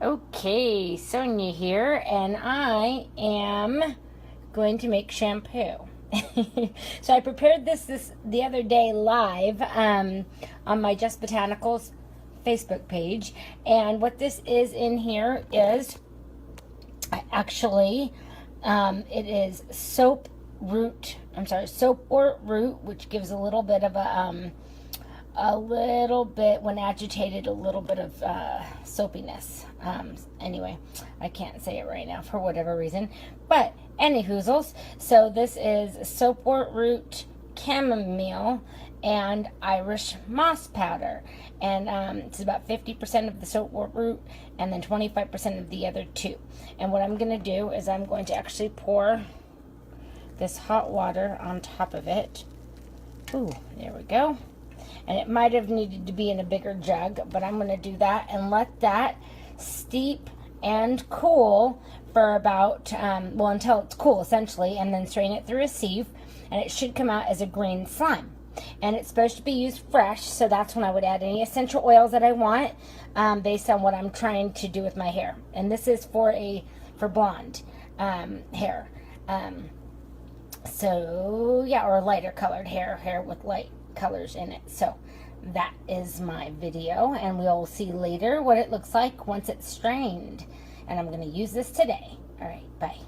Okay, Sonia here, and I am going to make shampoo. So I prepared this the other day live on my Just Botanicals Facebook page, and what this is in here is it is soap or root, which gives a little bit of when agitated, a little bit of soapiness. Anyway, I can't say it right now for whatever reason, but any hoozles. So this is soapwort root, chamomile, and Irish moss powder, and it's about 50% of the soapwort root and then 25% of the other two. And what I'm going to do is I'm going to actually pour this hot water on top of it. Ooh, there we go. And it might have needed to be in a bigger jug, but I'm going to do that and let that steep and cool for about, until it's cool essentially, and then strain it through a sieve, and it should come out as a green slime. And it's supposed to be used fresh, so that's when I would add any essential oils that I want, based on what I'm trying to do with my hair. And this is for blonde hair. So yeah, or lighter colored hair with light colors in it. So that is my video, and we'll see later what it looks like once it's strained. And I'm going to use this today. All right, bye.